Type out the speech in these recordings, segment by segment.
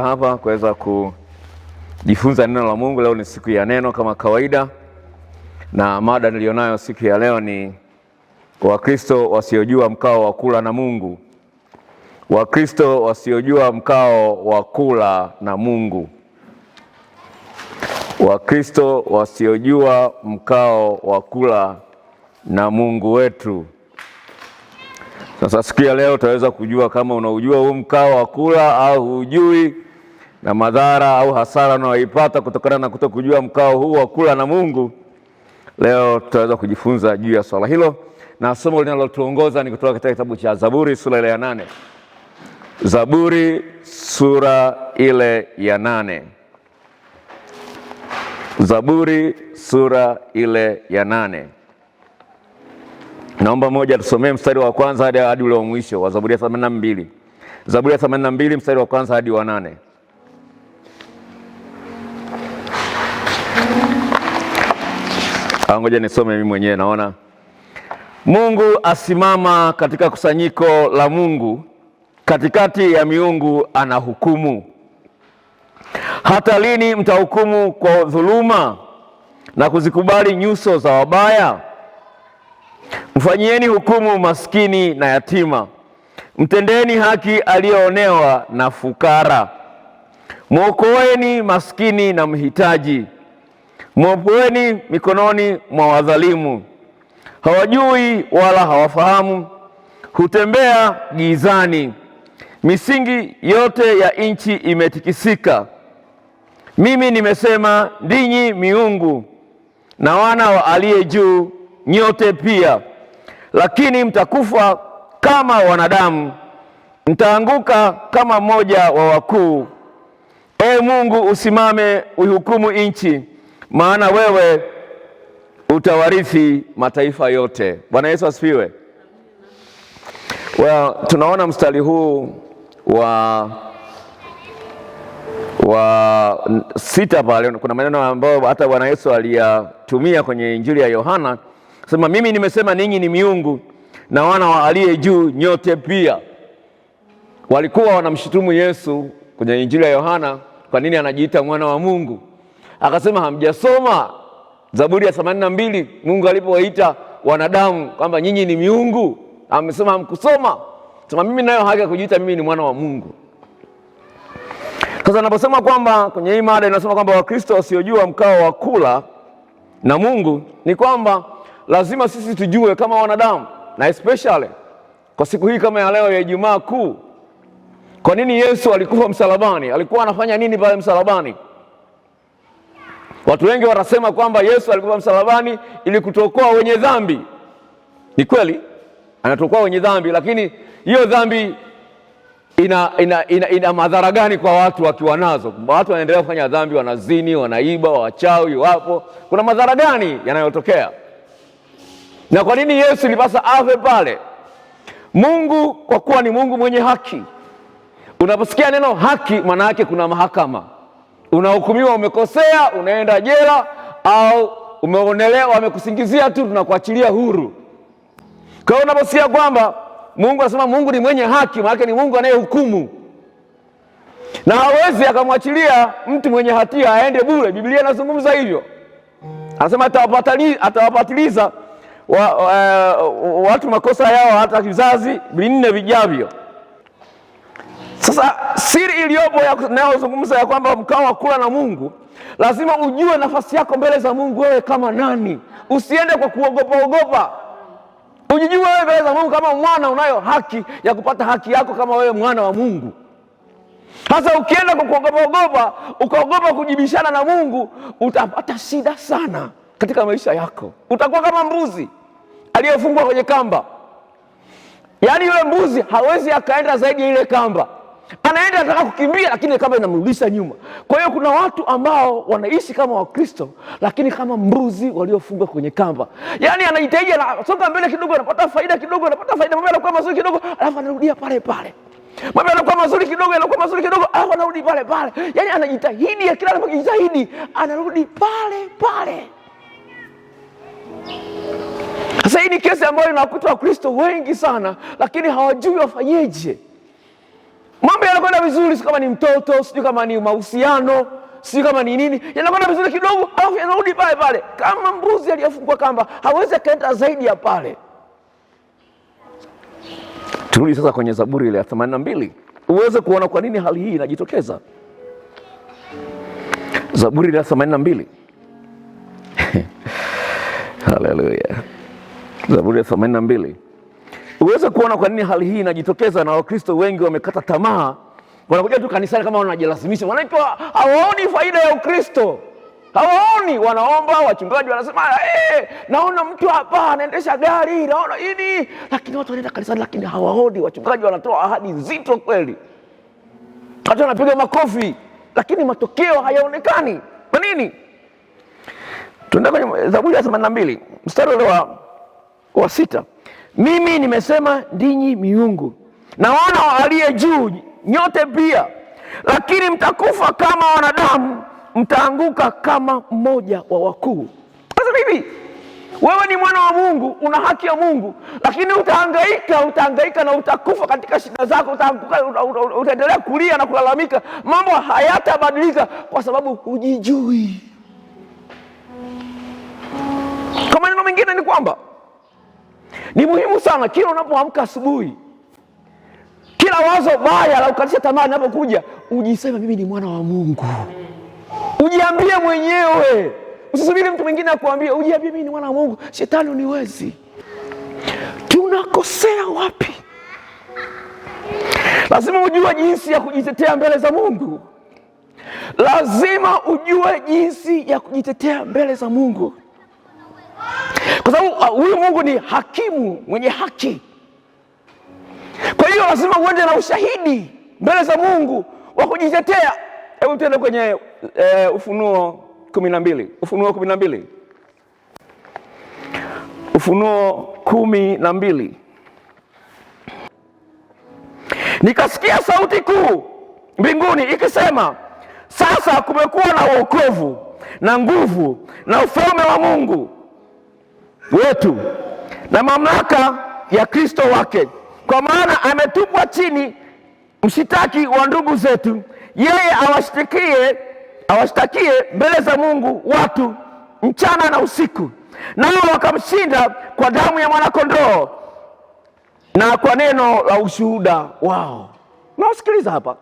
Hapa kuweza kujifunza neno la Mungu. Leo ni siku ya neno kama kawaida, na mada nilionayo siku ya leo ni Wakristo wasiojua mkao wa kula na Mungu. Wakristo wasiojua mkao wa kula na Mungu. Wakristo wasiojua mkao wa kula na Mungu wetu. Sasa siku ya leo utaweza kujua kama unaujua huu mkao wa kula au hujui, na madhara au hasara unayoipata kutokana na kutokujua mkao huu wa kula na Mungu. Leo tutaweza kujifunza juu ya swala hilo, na somo linalotuongoza ni kutoka katika kitabu cha Zaburi sura ile ya 8. Zaburi sura ile ya 8. Zaburi sura ile ya 8. Naomba moja tusomee mstari wa kwanza hadi ule wa mwisho wa Zaburi ya 82. Zaburi ya 82 mstari wa kwanza hadi wa 8. Ngoja nisome mimi mwenyewe. Naona Mungu asimama katika kusanyiko la Mungu, katikati ya miungu anahukumu. Hata lini mtahukumu kwa dhuluma na kuzikubali nyuso za wabaya? Mfanyieni hukumu maskini na yatima, mtendeni haki aliyoonewa na fukara. Mwokoeni maskini na mhitaji, mwopoeni mikononi mwa wadhalimu. Hawajui wala hawafahamu, hutembea gizani. Misingi yote ya nchi imetikisika. Mimi nimesema, ndinyi miungu na wana wa aliye juu nyote pia, lakini mtakufa kama wanadamu, mtaanguka kama mmoja wa wakuu. Ee Mungu, usimame uihukumu nchi, maana wewe utawarithi mataifa yote. Bwana Yesu asifiwe. Tunaona mstari huu wa 6 pale, kuna maneno ambayo hata Bwana Yesu aliyatumia kwenye Injili ya Yohana, sema mimi nimesema ninyi ni miungu na wana wa aliye juu nyote pia. Walikuwa wanamshutumu Yesu kwenye Injili ya Yohana, kwa nini anajiita mwana wa Mungu? Akasema hamjasoma Zaburi ya 82 Mungu alipowaita wanadamu kwamba nyinyi ni miungu? Amesema hamkusoma. Sema mimi nayo haki ya kujiita mimi ni mwana wa Mungu. Sasa naposema kwamba kwenye hii mada inasema kwamba Wakristo wasiojua mkao wa kula na Mungu, ni kwamba lazima sisi tujue kama wanadamu, na especially kwa siku hii kama ya leo ya Ijumaa Kuu, kwa nini Yesu alikufa msalabani? Alikuwa anafanya nini pale msalabani? Watu wengi wanasema kwamba Yesu alikufa msalabani ili kutuokoa wenye dhambi. Ni kweli, anatuokoa wenye dhambi, lakini hiyo dhambi ina madhara gani kwa watu wakiwa nazo? Watu wanaendelea kufanya dhambi, wanazini, wanaiba, wachawi wapo. Kuna madhara gani yanayotokea? Na kwa nini Yesu ilipasa afe pale? Mungu kwa kuwa ni Mungu mwenye haki. Unaposikia neno haki, maana yake kuna mahakama. Unahukumiwa, umekosea, unaenda jela, au umeonelewa, wamekusingizia tu, tunakuachilia huru. Kwa hiyo unaposikia kwamba Mungu anasema Mungu ni mwenye haki, maana yake ni Mungu anayehukumu, na hawezi akamwachilia mtu mwenye hatia aende bure. Biblia inazungumza hivyo, anasema atawapatiliza watu makosa yao hata vizazi 4 vijavyo. Sasa siri iliyopo inayozungumza ya kwamba mkao wa kula na Mungu, lazima ujue nafasi yako mbele za Mungu wewe kama nani. Usiende kwa kuogopa. Ujijue wewe mbele za Mungu kama mwana, unayo haki ya kupata haki yako kama wewe mwana wa Mungu. Sasa ukienda kwa kuogopa, ukaogopa kujibishana na Mungu, utapata shida sana katika maisha yako. Utakuwa kama mbuzi aliyefungwa kwenye kamba. Yaani yule mbuzi hawezi akaenda zaidi ya ile kamba. Anaenda anataka kukimbia, lakini kamba inamrudisha nyuma. Kwa hiyo kuna watu ambao wanaishi kama Wakristo, lakini kama mbuzi waliofungwa kwenye kamba. Yaani anajitahidi, anasonga mbele kidogo, anapata faida kidogo, mambo yanakuwa mazuri kidogo, alafu anarudia pale pale. Mambo yanakuwa mazuri kidogo, alafu anarudi pale pale. Yaani anajitahidi, kila anapojitahidi anarudi pale pale. Sasa hii ni kesi ambayo inawakuta Wakristo wengi sana, lakini hawajui wafanyeje. mambo yanakwenda vizuri, si kama ni mtoto, si kama ni mahusiano, si kama ni nini, yanakwenda vizuri kidogo, alafu yanarudi pale pale kama mbuzi aliyefungwa kamba, hawezi kaenda zaidi ya pale. Turudi sasa kwenye Zaburi ile ya 82 uweze kuona kwa nini hali hii inajitokeza. Zaburi ile ya 82 haleluya. Zaburi ya 82 uweze kuona kwa nini hali hii inajitokeza, na Wakristo wengi wamekata tamaa, wanakuja tu kanisani kama wanajilazimisha, wanaitwa hawaoni faida ya Ukristo, hawaoni. Wanaomba, wachungaji wanasema naona mtu hapa anaendesha gari, naona hili, lakini watu wanaenda kanisani lakini hawaoni. Wachungaji wanatoa ahadi nzito kweli, watu wanapiga makofi, lakini matokeo hayaonekani. Kwa nini? Tuende kwenye Zaburi ya 82 mstari ule wa 6. Mimi nimesema ndinyi miungu na wana wa aliye juu, nyote pia, lakini mtakufa kama wanadamu, mtaanguka kama mmoja wa wakuu. Sasa hivi wewe ni mwana wa Mungu, una haki ya Mungu, lakini utahangaika na utakufa katika shida zako, utaendelea kulia na kulalamika, mambo hayatabadilika kwa sababu hujijui. Kwa maneno mengine ni kwamba ni muhimu sana kila unapoamka asubuhi, kila wazo baya la kukatisha tamaa linapokuja, ujiseme mimi ni mwana wa Mungu. Ujiambie mwenyewe, usisubiri mtu mwingine akuambie, ujiambie mimi ni mwana wa Mungu. Shetani uniwezi. Tunakosea wapi? Lazima ujue jinsi ya kujitetea mbele za Mungu. Lazima ujue jinsi ya kujitetea mbele za Mungu, kwa sababu huyu Mungu ni hakimu mwenye haki. Kwa hiyo lazima uende na ushahidi mbele za Mungu wa kujitetea. Hebu tuende kwenye Ufunuo 12. Ufunuo 12. Ufunuo 12. Nikasikia sauti kuu mbinguni ikisema, sasa kumekuwa na wokovu na nguvu na ufalme wa Mungu wetu na mamlaka ya Kristo wake, kwa maana ametupwa chini mshitaki wa ndugu zetu, yeye awashtakie mbele za Mungu watu mchana na usiku, nao wakamshinda kwa damu ya mwanakondoo na kwa neno la ushuhuda wao. Na usikiliza hapa,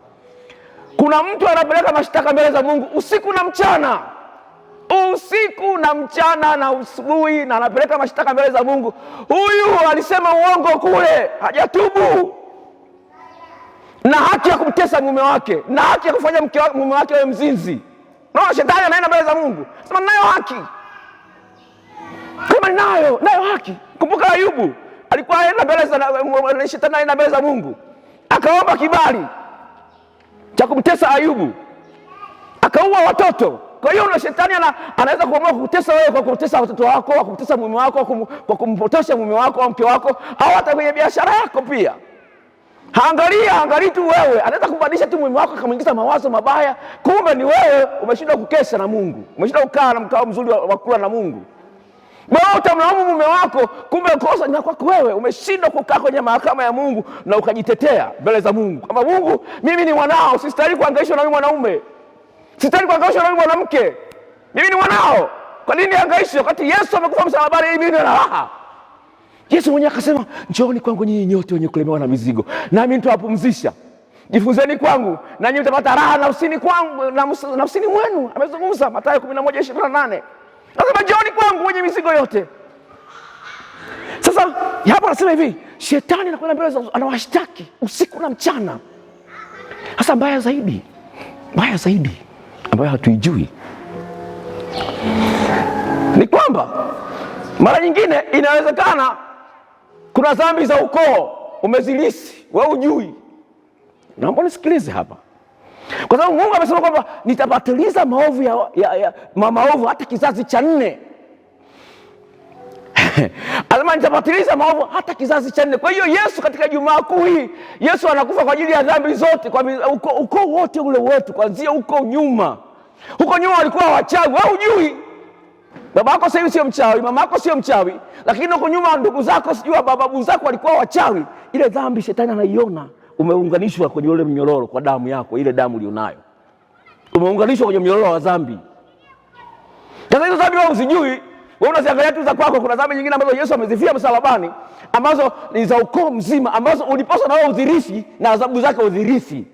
kuna mtu anapeleka mashtaka mbele za Mungu usiku na mchana, usiku na mchana na usubuhi, na anapeleka mashtaka mbele za Mungu. Huyu alisema uongo kule, hajatubu, na haki ya kumtesa mume wake, na haki ya kufanya mume wake awe mzinzi. Naona shetani anaenda mbele za Mungu, sema nayo haki, kama nayo haki. Kumbuka Ayubu alikuwa anaenda mbele za shetani, anaenda mbele za Mungu, akaomba kibali cha kumtesa Ayubu, akaua watoto. Kwa hiyo na shetani anaweza kuamua kukutesa wewe kwa kutesa watoto wako, kwa kutesa mume wako, kwa kumpotosha mume wako au mke wako, au hata kwenye biashara yako pia. Haangalii tu wewe, anaweza kubadilisha tu mume wako akamuingiza mawazo mabaya, kumbe ni wewe umeshindwa kukesha na Mungu, umeshindwa kukaa na mkao mzuri wa kula na Mungu. Wewe utamlaumu mume wako, kumbe kosa ni kwako wewe, umeshindwa kukaa kwenye mahakama ya Mungu na ukajitetea mbele za Mungu kama Mungu, mimi ni mwanao, sistahili kuhangaishwa na mwanaume, sistahili kuhangaishwa na mwanamke, mimi ni mwanao. Kwa nini hangaishwe wakati Yesu amekufa msalabani ili mimi niwe na raha? Yesu mwenyewe akasema, njooni kwangu nyinyi nyote wenye kulemewa na mizigo, nami nitawapumzisha. Jifunzeni kwangu nanyi mtapata raha nafsini kwangu, nafsini mwenu. Amezungumza Mathayo 11:28. Anasema njooni kwangu wenye mizigo yote. Sasa hapo anasema hivi, shetani anakwenda mbele, anawashtaki usiku na mchana. Sasa mbaya zaidi ambayo hatuijui ni kwamba mara nyingine inawezekana kuna dhambi za ukoo umezilisi wewe hujui. Naomba nisikilize hapa, kwa sababu Mungu amesema kwamba nitabatiliza maovu ya maovu hata kizazi cha 4. Alama nitabatiliza maovu hata kizazi cha 4. Kwa hiyo Yesu katika Jumaa Kuu hii, Yesu anakufa kwa ajili ya dhambi zote, kwa ukoo wote ule wetu, kuanzia huko nyuma. Huko nyuma walikuwa wachawi, wewe hujui. Baba yako sasa sio mchawi, mama yako sio mchawi, lakini huko nyuma ndugu zako, sijui babu zako walikuwa wachawi. Ile dhambi shetani anaiona, umeunganishwa kwenye ule mnyororo kwa damu yako, ile damu ulionayo. Umeunganishwa kwenye mnyororo wa dhambi. Sasa hizo dhambi wewe usijui, wewe unaziangalia tu za kwako. Kuna dhambi nyingine ambazo Yesu amezifia msalabani, ambazo ni za ukoo mzima, ambazo ulipaswa na wewe udhirithi na adhabu zake udhirithi.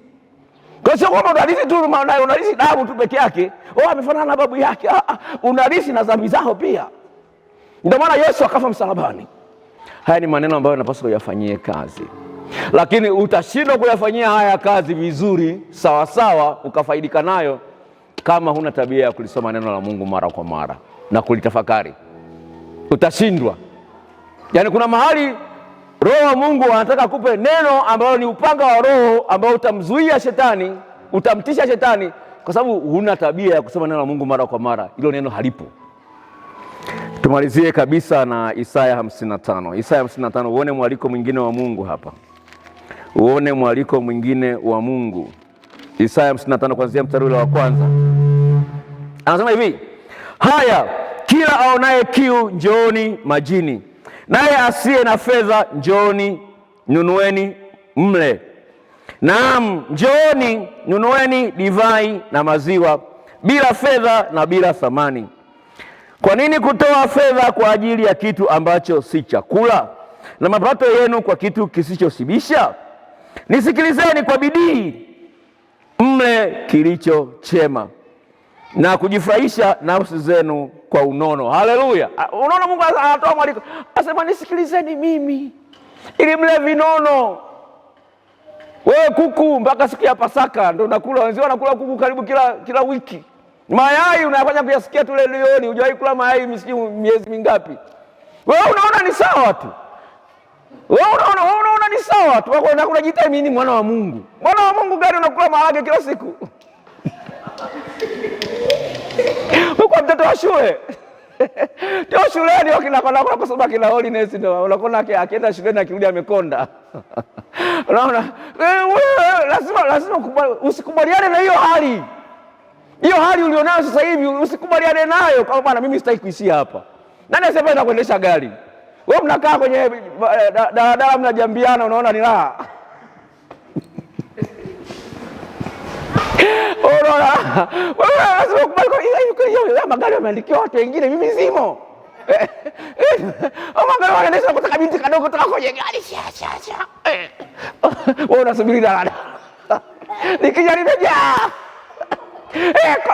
Kwa hiyo kwamba unarithi tu, unarithi damu tu peke yake, wewe amefanana na babu yake. Unarithi na dhambi zao pia. Ndio maana Yesu akafa msalabani. Haya ni maneno ambayo yanapaswa kuyafanyie kazi. Lakini utashindwa kuyafanyia haya kazi vizuri sawa sawa ukafaidika nayo kama huna tabia ya kulisoma neno la Mungu mara kwa mara na kulitafakari. Utashindwa. Yaani kuna mahali Roho wa Mungu anataka kupe neno ambalo ni upanga wa Roho ambao utamzuia shetani, utamtisha shetani, kwa sababu huna tabia ya kusoma neno la Mungu mara kwa mara. Hilo neno halipo. Tumalizie kabisa na Isaya 55. Isaya 55, uone mwaliko mwingine wa Mungu hapa. Uone mwaliko mwingine wa Mungu. Isaya 55 kuanzia mstari ule wa kwanza. Anasema hivi: haya, kila aonaye kiu njooni majini, naye asiye na fedha njooni nunueni mle. Naam, njooni nunueni divai na maziwa bila fedha na bila thamani. Kwa nini kutoa fedha kwa ajili ya kitu ambacho si chakula, na mapato yenu kwa kitu kisichoshibisha? Nisikilizeni kwa bidii, mle kilicho chema, na kujifurahisha nafsi zenu kwa unono. Haleluya! Unaona Mungu anatoa mwaliko, asema nisikilizeni mimi ili mle vinono. Wewe kuku mpaka siku ya Pasaka ndio unakula, wenzio wanakula kuku karibu kila wiki. Mayai unayafanya kuyasikia tu leo, hujawahi kula mayai miezi mingapi? Wewe unaona ni sawa tu. Wewe unaona ni sawa tu. Wewe unajiita mimi ni mwana wa Mungu. Mwana wa Mungu gani unakula maharage kila siku? Wewe mtoto wa shule. Ndio shuleni wakinakwenda kwa sababu kila holiness ndio unakuona akienda shuleni akirudi amekonda. Unaona? Lazima usikubaliane na hiyo hali. Hiyo hali ulionayo sasa hivi usikubaliane nayo. Kama bwana mimi sitaki kuishi hapa. Nani asema kuendesha gari? Wewe mnakaa kwenye daladala mnajambiana, unaona ni raha. Unaona? Wewe lazima ukubali hiyo magari yameandikiwa watu wengine, mimi simo. Magari wanaendesha kutaka binti kadogo kutoka kwenye gari. Wewe unasubiri daladala. Nikija nimejaa.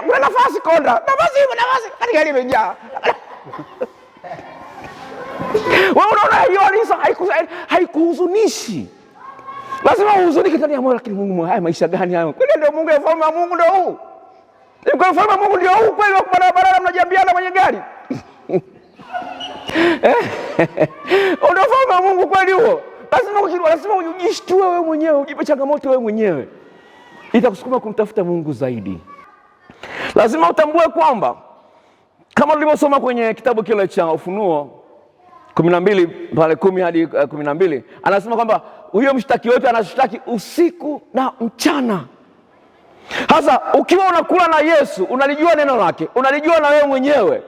Kuna nafasi konda. Nafasi katika gari imejaa. Wewe unaona hiyo haikuhuzunishi. Lazima uhuzunike ndani ya moyo, lakini Mungu, haya maisha gani hayo? Kwani ndio Mungu, ufalme wa Mungu ndio huu? Ndio ufalme wa Mungu ndio huu kweli, wa barabara mnajambiana kwenye gari? Ndio ufalme wa Mungu kweli huo? Lazima ujishtue wewe mwenyewe, ujipe changamoto wewe mwenyewe. Itakusukuma kumtafuta Mungu zaidi. Lazima utambue kwamba kama tulivyosoma kwenye kitabu kile cha Ufunuo 12 pale 10 hadi 12, anasema kwamba huyo mshtaki wetu anashtaki usiku na mchana. Sasa ukiwa unakula na Yesu, unalijua neno lake, unalijua na wewe mwenyewe.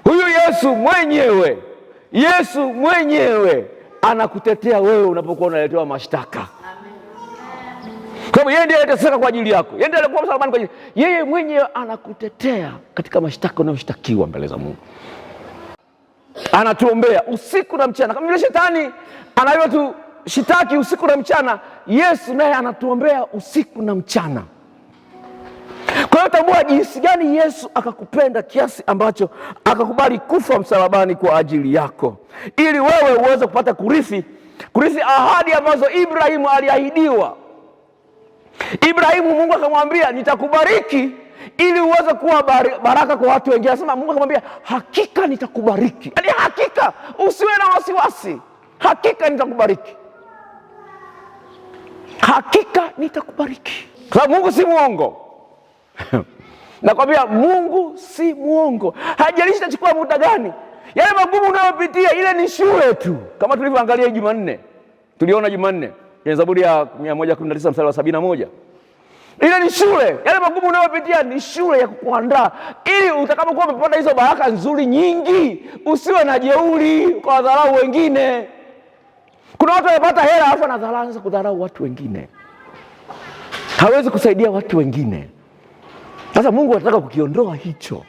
Huyu Yesu mwenyewe anakutetea wewe unapokuwa unaletewa mashtaka. Kwa sababu yeye ndiye atasema kwa ajili yako. Yeye ndiye alikuwa msalabani kwa ajili. Yeye mwenyewe anakutetea katika mashtaka unayoshtakiwa mbele za Mungu. Anatuombea usiku na mchana. Kama vile shetani anavyotushitaki usiku na mchana, Yesu naye anatuombea usiku na mchana. Kwa hiyo tambua jinsi gani Yesu akakupenda kiasi ambacho akakubali kufa msalabani kwa ajili yako, ili wewe uweze kupata kurithi ahadi ambazo Ibrahimu aliahidiwa. Ibrahimu, Mungu akamwambia nitakubariki ili uweze kuwa baraka kwa watu wengine. Anasema Mungu akamwambia hakika nitakubariki. Yaani hakika, usiwe na wasiwasi. Hakika nitakubariki. Hakika nitakubariki. Kwa sababu Mungu si muongo. Nakwambia Mungu si muongo. Hajalishi itachukua muda gani. Yale magumu unayopitia, ile ni shule tu. Kama tulivyoangalia Jumanne. Tuliona Jumanne kwenye Zaburi ya 119 mstari wa 71. Ile ni shule. Yale magumu unayopitia ni shule ya kukuandaa ili utakapokuwa umepata hizo baraka nzuri nyingi, usiwe na jeuri kwa dharau wengine. Kuna watu wamepata hela alafu anaanza kudharau watu wengine, hawezi kusaidia watu wengine. Sasa Mungu anataka kukiondoa hicho,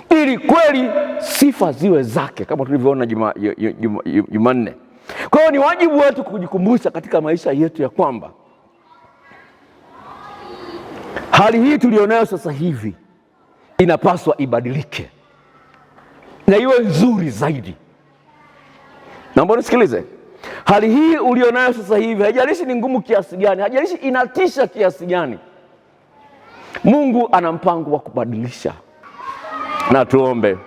ili kweli sifa ziwe zake, kama tulivyoona Jumanne. Kwa hiyo ni wajibu wetu kujikumbusha katika maisha yetu ya kwamba hali hii tulionayo sasa hivi inapaswa ibadilike na iwe nzuri zaidi. Naomba nisikilize. Hali hii ulionayo sasa hivi, haijalishi ni ngumu kiasi gani, haijalishi inatisha kiasi gani, Mungu ana mpango wa kubadilisha. Na tuombe.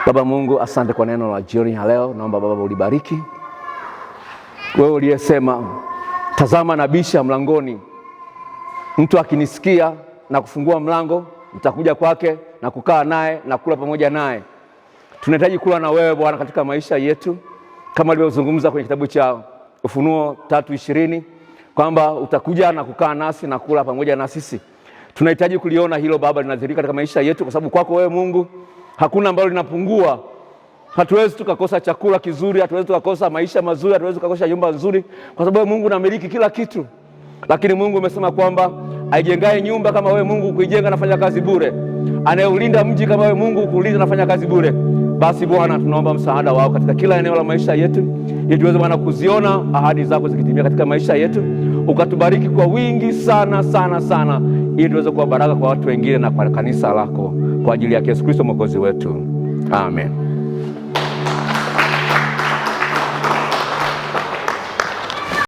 Baba Mungu, asante kwa neno la jioni ya leo. Naomba Baba ulibariki. Wewe uliyesema, tazama nabisha mlangoni, mtu akinisikia na kufungua mlango, nitakuja kwake na kukaa naye na kula pamoja naye. Tunahitaji kula na wewe Bwana katika maisha yetu, kama ulivyozungumza kwenye kitabu cha Ufunuo 3:20 kwamba utakuja na kukaa nasi na kula pamoja na sisi. Tunahitaji kuliona hilo Baba linadhihirika katika maisha yetu, kwa sababu kwako wewe Mungu hakuna ambalo linapungua. Hatuwezi tukakosa chakula kizuri, hatuwezi tukakosa maisha mazuri, hatuwezi tukakosa nyumba nzuri, kwa sababu Mungu unamiliki kila kitu. Lakini Mungu umesema kwamba aijengae nyumba kama wewe Mungu kuijenga nafanya kazi bure, anayeulinda mji kama wewe Mungu kuulinda nafanya kazi bure. Basi Bwana, tunaomba msaada wao katika kila eneo la maisha yetu, ili tuweze Bwana kuziona ahadi zako zikitimia katika maisha yetu. Ukatubariki kwa wingi sana sana sana, ili tuweze kuwa baraka kwa watu wengine na kwa kanisa lako, kwa ajili ya Yesu Kristo Mwokozi wetu. Amen.